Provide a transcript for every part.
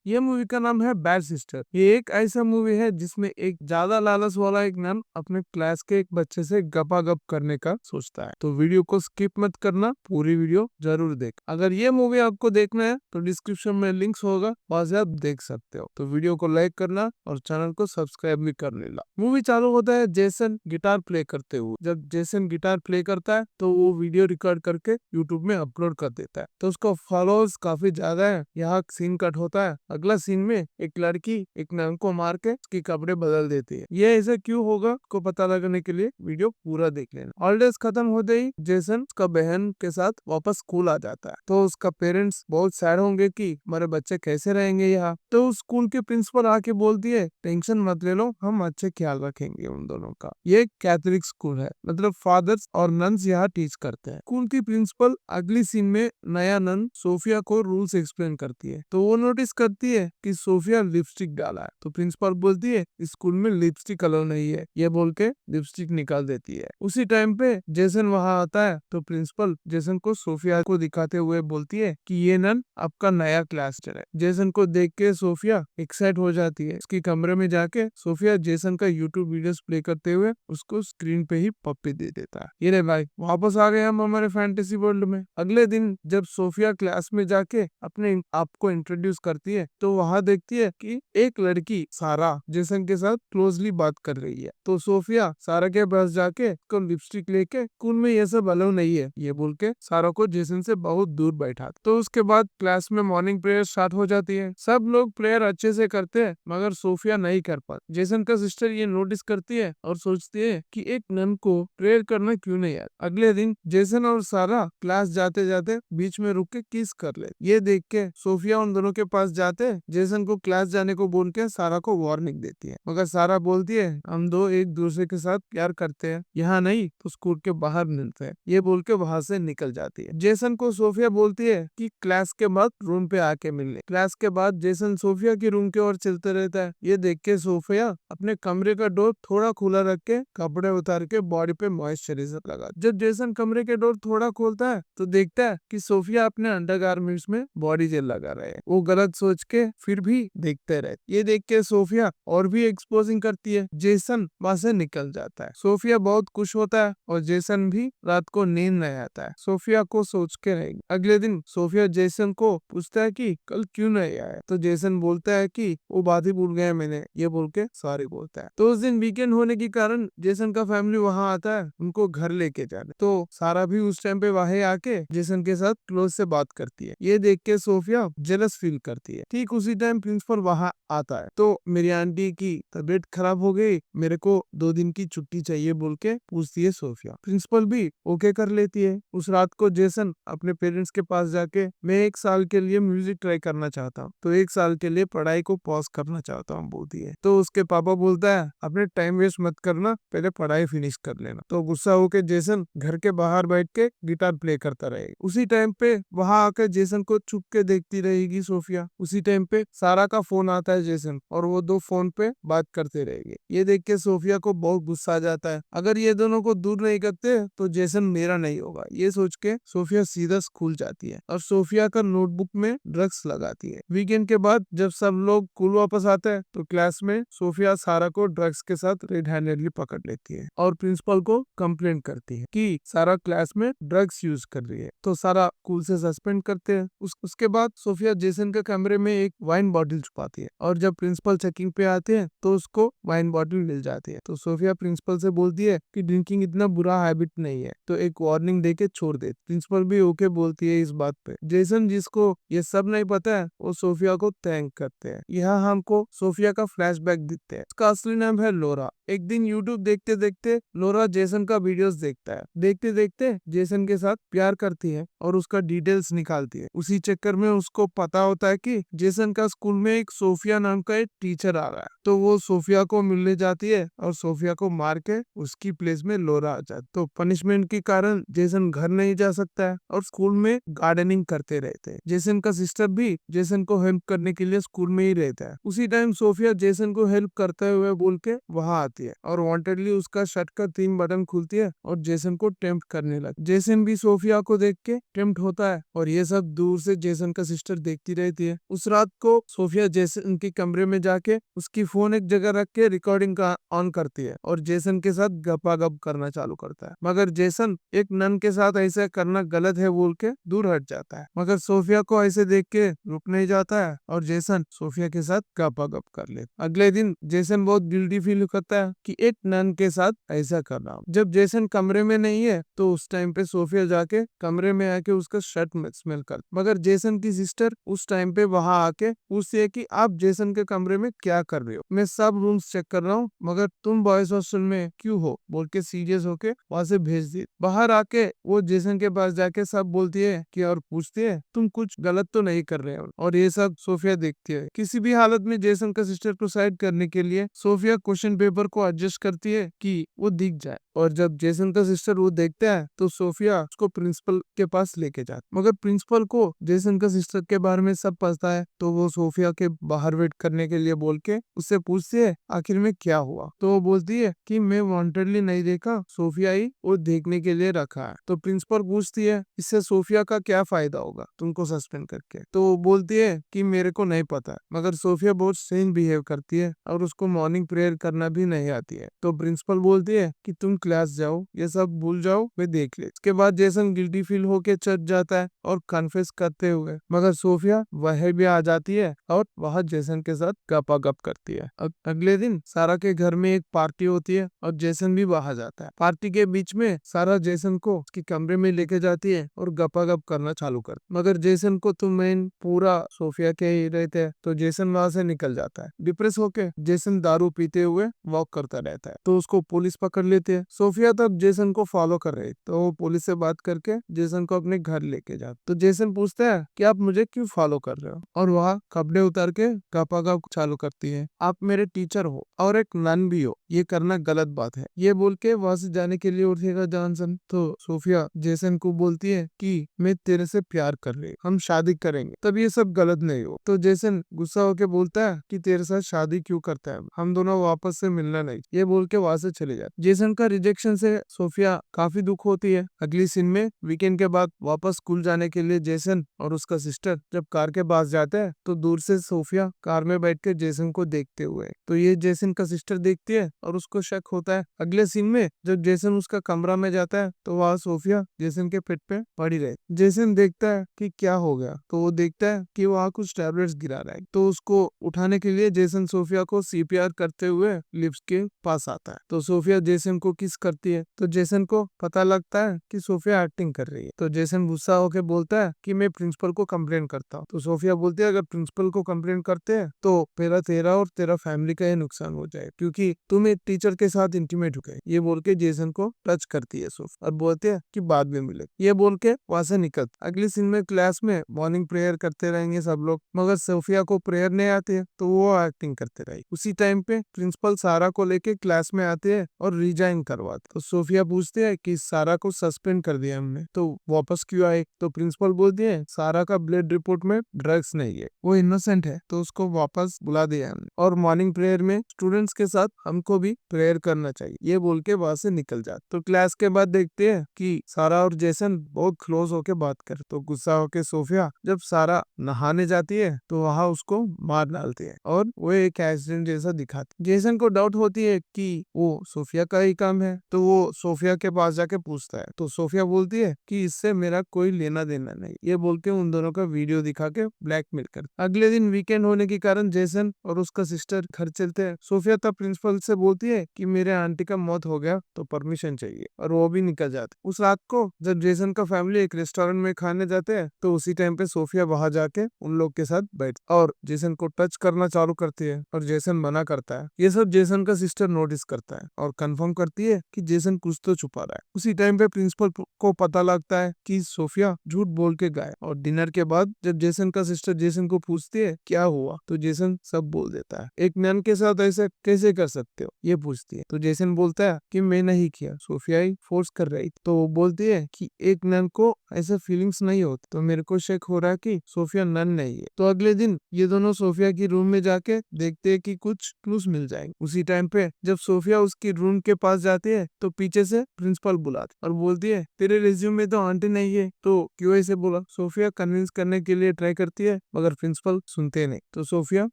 ये मूवी का नाम है बैड सिस्टर। ये एक ऐसा मूवी है जिसमें एक ज्यादा लालच वाला एक नन अपने क्लास के एक बच्चे से गपागप करने का सोचता है। तो वीडियो को स्किप मत करना, पूरी वीडियो जरूर देख। अगर ये मूवी आपको देखना है तो डिस्क्रिप्शन में लिंक्स होगा, वहां से आप देख सकते हो। तो वीडियो को लाइक करना और चैनल को सब्सक्राइब भी कर लेना। मूवी चालू होता है जेसन गिटार प्ले करते हुए। जब जेसन गिटार प्ले करता है तो वो वीडियो रिकॉर्ड करके यूट्यूब में अपलोड कर देता है। तो उसका फॉलोअर्स काफी ज्यादा है। यहाँ सीन कट होता है। अगला सीन में एक लड़की एक नन को मार के उसके कपड़े बदल देती है। ये ऐसा क्यों होगा को पता लगाने के लिए वीडियो पूरा देख लेना। हॉलिडेज खत्म होते ही जेसन उसका बहन के साथ वापस स्कूल आ जाता है। तो उसका पेरेंट्स बहुत सैड होंगे कि हमारे बच्चे कैसे रहेंगे यहाँ। तो उस स्कूल के प्रिंसिपल आके बोलती है टेंशन मत ले लो, हम अच्छे ख्याल रखेंगे उन दोनों का। ये कैथोलिक स्कूल है, मतलब फादर्स और नन्स यहाँ टीच करते हैं। स्कूल की प्रिंसिपल अगली सीन में नया नन सोफिया को रूल्स एक्सप्लेन करती है। तो वो नोटिस करती है कि सोफिया लिपस्टिक डाला है। तो प्रिंसिपल बोलती है स्कूल में लिपस्टिक कलर नहीं है, ये बोल के लिपस्टिक निकाल देती है। उसी टाइम पे जेसन वहां आता है। तो प्रिंसिपल जेसन को सोफिया को दिखाते हुए बोलती है कि ये नन आपका नया क्लास टीचर है। जेसन को देख के सोफिया एक्साइट हो जाती है। उसकी कमरे में जाके सोफिया जेसन का यूट्यूब वीडियोस प्ले करते हुए उसको स्क्रीन पे ही पप्पी दे देता है। ये रे भाई, वापस आ गए हम हमारे फैंटेसी वर्ल्ड में। अगले दिन जब सोफिया क्लास में जाके अपने आप को इंट्रोड्यूस करती है तो वहां देखती है कि एक लड़की सारा जेसन के साथ क्लोजली बात कर रही है। तो सोफिया सारा के पास जाके उसको लिपस्टिक लेके स्कूल में ये सब अलाउ नहीं है ये बोल के सारा को जेसन से बहुत दूर बैठा। तो उसके बाद क्लास में मॉर्निंग प्रेयर स्टार्ट हो जाती है। सब लोग प्रेयर अच्छे से करते हैं मगर सोफिया नहीं कर पाती। जेसन का सिस्टर ये नोटिस करती है और सोचती है कि एक नन को प्रेयर करना क्यों नहीं यार। अगले दिन जेसन और सारा क्लास जाते जाते बीच में रुक के किस कर ले। ये देख के सोफिया उन दोनों के पास जाते जेसन को क्लास जाने को बोल के सारा को वार्निंग देती है। मगर सारा बोलती है हम दो एक दूसरे के साथ प्यार करते हैं, यहाँ नहीं तो स्कूल के बाहर मिलते हैं। ये बोल के वहां से निकल जाती है। जेसन को सोफिया बोलती है कि क्लास के बाद रूम पे आके मिलने। क्लास के बाद जेसन सोफिया के रूम की ओर चलते रहता है। ये देख के सोफिया अपने कमरे का डोर थोड़ा खुला रख के कपड़े उतार के बॉडी पे मॉइस्चराइजर लगा। जब जेसन कमरे के डोर थोड़ा खोलता है तो देखता है कि सोफिया अपने अंडरगारमेंट्स में बॉडी जेल लगा रहे हैं। वो गलत सोच के फिर भी देखते रहे। ये देख के सोफिया और भी एक्सपोजिंग करती है। जेसन वहां से निकल जाता है। सोफिया बहुत खुश होता है और जेसन भी रात को नींद नहीं आता है। सोफिया को सोच के रहेगी। अगले दिन सोफिया जेसन को पूछता है कि कल क्यों नहीं आया। तो जेसन बोलता है कि वो बात ही भूल गया मैंने, ये बोल के सॉरी बोलता है। तो उस दिन वीकेंड होने के कारण जेसन का फैमिली वहां आता है उनको घर लेके जाने। तो सारा भी उस टाइम पे वहां आके जेसन के साथ क्लोज से बात करती है। ये देख के सोफिया जेलस फील करती है। ठीक उसी टाइम प्रिंसिपल वहां आता है। तो मेरी आंटी की तबीयत खराब हो गई, मेरे को 2 दिन की छुट्टी चाहिए बोल के पूछती है सोफिया। प्रिंसिपल भी ओके कर लेती है। उस रात को जेसन अपने पेरेंट्स के पास जाके मैं 1 साल के लिए म्यूजिक ट्राई करना चाहता हूँ, तो 1 साल के लिए पढ़ाई को पॉज करना चाहता हूँ बोलती है। तो उसके पापा बोलता है अपने टाइम वेस्ट मत करना, पहले पढ़ाई फिनिश कर लेना। तो गुस्सा होके जेसन घर के बाहर बैठ के गिटार प्ले करता रहेगा। उसी टाइम पे वहां आकर जेसन को छुप के देखती रहेगी सोफिया। उसी टाइम पे सारा का फोन आता है जेसन और वो दो फोन पे बात करते रहेंगे। ये देख के सोफिया को बहुत गुस्सा आ जाता है। अगर ये दोनों को दूर नहीं करते तो जेसन मेरा नहीं होगा। ये सोच के सोफिया सीधा स्कूल जाती है और सोफिया का नोटबुक में ड्रग्स लगाती है। वीकेंड के बाद जब सब लोग स्कूल वापस आते हैं तो क्लास में सोफिया सारा को ड्रग्स के साथ रेड हैंडेडली पकड़ लेती है और प्रिंसिपल को कंप्लेन करती है कि सारा क्लास में ड्रग्स यूज कर रही है। तो सारा स्कूल से सस्पेंड करते हैं। उसके बाद सोफिया जेसन के कमरे में एक वाइन बॉटल छुपाती है और जब प्रिंसिपल चेकिंग पे आते हैं तो उसको वाइन बॉटल मिल जाती है। तो सोफिया प्रिंसिपल से बोलती है कि ड्रिंकिंग इतना बुरा हैबिट नहीं है, तो एक वार्निंग देके छोड़ दे। प्रिंसिपल भी ओके बोलती है इस बात पे। जेसन जिसको ये सब नहीं पता है वो सोफिया को थैंक करते हैं। यहाँ हमको सोफिया का फ्लैशबैक दिखते हैं। उसका असली नाम है लोरा। एक दिन यूट्यूब देखते देखते लोरा जेसन का वीडियोस देखता है। देखते देखते जेसन के साथ प्यार करती है और उसका डिटेल्स निकालती है। उसी चक्कर में उसको पता होता है कि जेसन का स्कूल में एक सोफिया नाम का एक टीचर आ रहा है। तो वो सोफिया को मिलने जाती है और सोफिया को मार के उसकी प्लेस में लोरा आ जाता है। तो पनिशमेंट के कारण जेसन घर नहीं जा सकता है और स्कूल में गार्डनिंग करते रहते हैं। जेसन का सिस्टर भी जेसन को हेल्प करने के लिए स्कूल में ही रहता है। उसी टाइम सोफिया जेसन को हेल्प करते हुए बोल के वहां आती जाती है और वांटेडली उसका शर्ट का 3 बटन खुलती है और जेसन को टेम्प्ट करने लगती। जेसन भी सोफिया को देख के टेम्प्ट होता है और ये सब दूर से जेसन का सिस्टर देखती रहती है। उस रात को सोफिया जेसन के कमरे में जाके उसकी फोन एक जगह रख के रिकॉर्डिंग का ऑन करती है और जेसन के साथ गपागप करना चालू करता है, मगर जेसन एक नन के साथ ऐसा करना गलत है बोल के दूर हट जाता है। मगर सोफिया को ऐसे देख के रुक नहीं जाता है और जेसन सोफिया के साथ गपागप कर ले। अगले दिन जेसन बहुत गिल्टी फील करता है कि एक नन के साथ ऐसा कर रहा हूँ। जब जेसन कमरे में नहीं है तो उस टाइम पे सोफिया जाके कमरे में आके उसका शर्ट स्मेल कर, मगर जेसन की सिस्टर उस टाइम पे वहां आके पूछती है कि आप जेसन के कमरे में क्या कर रहे हो? मैं सब रूम्स चेक कर रहा हूँ, मगर तुम बॉयज हॉस्टल में क्यों हो बोल के सीरियस होके वहां से भेज दी। बाहर आके वो जेसन के पास जाके सब बोलती है कि और पूछती है तुम कुछ गलत तो नहीं कर रहे हो, और ये सब सोफिया देखती है। किसी भी हालत में जेसन का सिस्टर को साइड करने के लिए सोफिया क्वेश्चन पेपर को एडजस्ट करती है कि वो दिख जाए, और जब जेसन का सिस्टर वो देखता है तो सोफिया उसको प्रिंसिपल के पास लेके जाती। मगर प्रिंसिपल को जेसन का सिस्टर के बारे में सब पता है, तो वो सोफिया के बाहर वेट करने के लिए बोल के उससे पूछती है आखिर में क्या हुआ। तो वो बोलती है कि मैं वांटेडली नहीं देखा, सोफिया ही वो देखने के लिए रखा है। तो प्रिंसिपल पूछती है इससे सोफिया का क्या फायदा होगा तुमको सस्पेंड करके। तो वो बोलती है कि मेरे को नहीं पता, मगर सोफिया बहुत स्ट्रेंज बिहेव करती है और उसको मॉर्निंग प्रेयर करना भी नहीं आती है। तो प्रिंसिपल बोलती है कि तुम क्लास जाओ, ये सब भूल जाओ, मैं देख ले। इसके बाद जेसन गिल्टी फील होके चर्च जाता है और कन्फेस करते हुए, मगर सोफिया वह भी आ जाती है और वह जेसन के साथ गपागप करती है। अगले दिन सारा के घर में एक पार्टी होती है और जेसन भी वहां जाता है। पार्टी के बीच में सारा जेसन को उसके कमरे में लेके जाती है और गपागप करना चालू कर, मगर जेसन को तो मेन पूरा सोफिया के ही रहते हैं, तो जेसन वहां से निकल जाता है। डिप्रेस होके जेसन दारू पीते हुए वॉक करता रहता है, तो उसको पुलिस पकड़ लेती है। सोफिया तब जेसन को फॉलो कर रही, तो वो पुलिस से बात करके जेसन को अपने घर लेके जाता। तो जेसन पूछता है कि आप मुझे क्यों फॉलो कर रहे हो, और वह कपड़े उतार के गपागप चालू करती है। आप मेरे टीचर हो और एक नन भी हो, ये करना गलत बात है, ये बोल के वहां से जाने के लिए उठेगा जॉनसन। तो सोफिया जेसन को बोलती है कि मैं तेरे से प्यार कर रही हूँ, हम शादी करेंगे, तब ये सब गलत नहीं हो। तो जेसन गुस्सा होके बोलता है कि तेरे साथ शादी क्यों करता है, हम दोनों वापस से मिलना नहीं, ये बोल के वहां से चले जाते। जेसन का रिजेक्शन से सोफिया काफी दुख होती है। अगली सीन में वीकेंड के बाद वापस स्कूल जाने के लिए जेसन और उसका सिस्टर जब कार के पास जाते हैं, तो दूर से सोफिया कार में बैठ के जेसन को देखते हुए, तो ये जेसन का सिस्टर देखती है और उसको शक होता है। अगले सीन में जब जेसन उसका कमरा में जाता है, तो वहाँ सोफिया जेसन के पेट पे पड़ी रहे। जेसन देखता है कि क्या हो गया, तो वो देखता है कि वहाँ कुछ टैबलेट्स गिरा रहा है, तो उसको उठाने के लिए जेसन सोफिया को सीपीआर करते हुए लिफ्ट के पास आता है। तो सोफिया जेसन को किस करती है, तो जेसन को पता लगता है कि सोफिया एक्टिंग कर रही है। तो जेसन गुस्सा होकर बोलता है कि मैं प्रिंसिपल को कंप्लेन करता हूँ। तो सोफिया बोलती है अगर प्रिंसिपल को कंप्लेन करते हैं तो पहला तेरा और तेरा फैमिली का ही नुकसान हो जाए, क्योंकि तुम एक टीचर के साथ इंटीमेट हो गए, ये बोल के जेसन को टच करती है सोफिया और बोलते है कि बाद में मिले, ये बोल के वहां से निकल। अगले सीन में क्लास में मॉर्निंग प्रेयर करते रहेंगे सब लोग, मगर सोफिया को प्रेयर नहीं आती है, तो वो एक्टिंग करते रही। उसी टाइम पे प्रिंसिपल सारा को लेके क्लास में आते हैं और रिजाइन करवाते। तो सोफिया पूछते है कि सारा को सस्पेंड कर दिया हमने, तो वापस क्यों आए। तो प्रिंसिपल बोलती है सारा का ब्लड रिपोर्ट में ड्रग्स नहीं है, वो इनोसेंट है, तो उसको वापस बुला दिया हमने, और मॉर्निंग प्रेयर में स्टूडेंट्स के साथ हमको भी प्रेयर करना चाहिए, ये बोल के वहां से निकल जाते। तो क्लास के बाद देखते हैं कि सारा और जेसन बहुत क्लोज होके बात कर। तो गुस्सा होके सोफिया जब सारा नहाने जाती है तो वहां उसको मार डालती है और वो एक एक्सीडेंट जैसा दिखाती। जेसन को डाउट होती है कि वो सोफिया का ही काम है, तो वो सोफिया के पास जाके पूछता है। तो सोफिया बोलती है कि इससे मेरा कोई लेना देना नहीं, ये बोल के उन दोनों का वीडियो दिखा के ब्लैकमेल कर। अगले दिन वीकेंड होने के कारण जेसन और उसका सिस्टर घर चलते हैं। सोफिया तब प्रिंसिपल से बोलती है कि मेरे आंटी का मौत हो गया तो परमिशन चाहिए, और वो भी निकल जाते। उस रात को जब जेसन का फैमिली एक रेस्टोरेंट में खाने जाते हैं, तो उसी टाइम पे सोफिया वहां जाके उन लोग के साथ बैठ और जेसन को टच करना चालू करती है, और जेसन मना करता है। ये सब जेसन का सिस्टर नोटिस करता है और कंफर्म करती है कि जेसन कुछ तो छुपा रहा है। उसी टाइम पे प्रिंसिपल को पता लगता है कि सोफिया झूठ बोल के गया, और डिनर के बाद जब जेसन का सिस्टर जेसन को पूछती है क्या हुआ, तो जेसन सब बोल देता है। एक नन के साथ ऐसा कैसे कर सकते हो, ये पूछती है। तो जेसन बोलता है कि मैं नहीं किया, सोफिया ही फोर्स कर रही थी। तो वो बोलती है कि एक नन को ऐसे फीलिंग्स नहीं होती, तो मेरे को शक हो रहा है कि सोफिया नन नहीं है। तो अगले दिन ये दोनों सोफिया की रूम में जाके देखते हैं कि कुछ क्लूज मिल जाएंगे। उसी टाइम पे जब सोफिया उसकी रूम के पास जाती है तो पीछे से प्रिंसिपल बुलाती और बोलती है तेरे रिज्यूम में तो आंटी नहीं है, तो क्यों ऐसे बोला। सोफिया कन्विंस करने के लिए ट्राई करती है, मगर प्रिंसिपल सुनते नहीं, तो सोफिया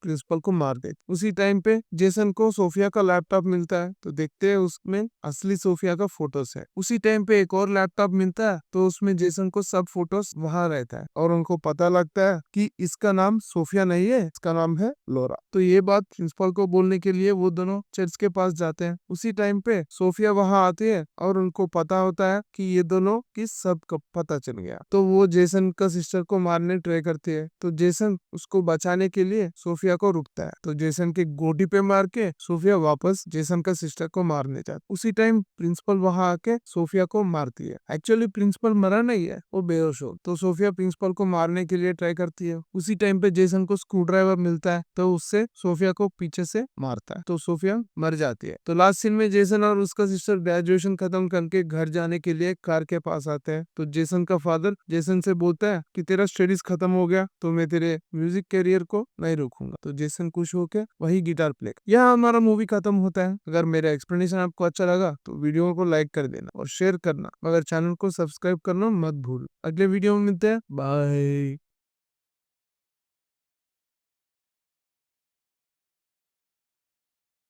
प्रिंसिपल को मार देती। उसी टाइम पे जेसन को सोफिया का लैपटॉप मिलता है, तो देखते हैं उसमें असली सोफिया का फोटोस है। उसी टाइम पे एक और लैपटॉप मिलता है, तो उसमें जेसन को सब फोटोस वहां रहता है, और उनको पता लगता है कि इसका नाम सोफिया नहीं है, इसका नाम है लोरा। तो ये बात प्रिंसिपल को बोलने के लिए वो दोनों चर्च के पास जाते हैं। उसी टाइम पे सोफिया वहां आती है और उनको पता होता है कि ये दोनों की सब का पता चल गया। तो वो जेसन का सिस्टर को मारने ट्राई करती है, तो जेसन उसको बचाने के लिए सोफिया को रुकता है। तो जेसन के गोटी पे मार के सोफिया वापस जेसन का सिस्टर को मारने जाती। उसी टाइम प्रिंसिपल वहां आके सोफिया को मारती है। एक्चुअली प्रिंसिपल मरा नहीं है, वो बेहोश हो। तो सोफिया प्रिंसिपल को मारने के लिए ट्राई करती है। उसी टाइम पे जेसन को स्क्रू ड्राइवर मिलता है, तो उससे सोफिया को पीछे से मारता है, तो सोफिया मर जाती है। तो लास्ट सीन में जेसन और उसका सिस्टर ग्रेजुएशन खत्म करके घर जाने के लिए कार के पास आते हैं। तो जेसन का फादर जेसन से बोलता है कि तेरा स्टडीज खत्म हो गया तो मैं तेरे म्यूजिक करियर को नहीं रोकूंगा। तो जेसन खुश होकर वही गिटार प्ले। यह हमारा मूवी खत्म होता है। अगर मेरा एक्सप्लेनेशन आपको अच्छा लगा तो वीडियो को लाइक कर देना और शेयर करना, मगर चैनल को सब्सक्राइब करना मत भूल। अगले वीडियो में मिलते हैं, बाय।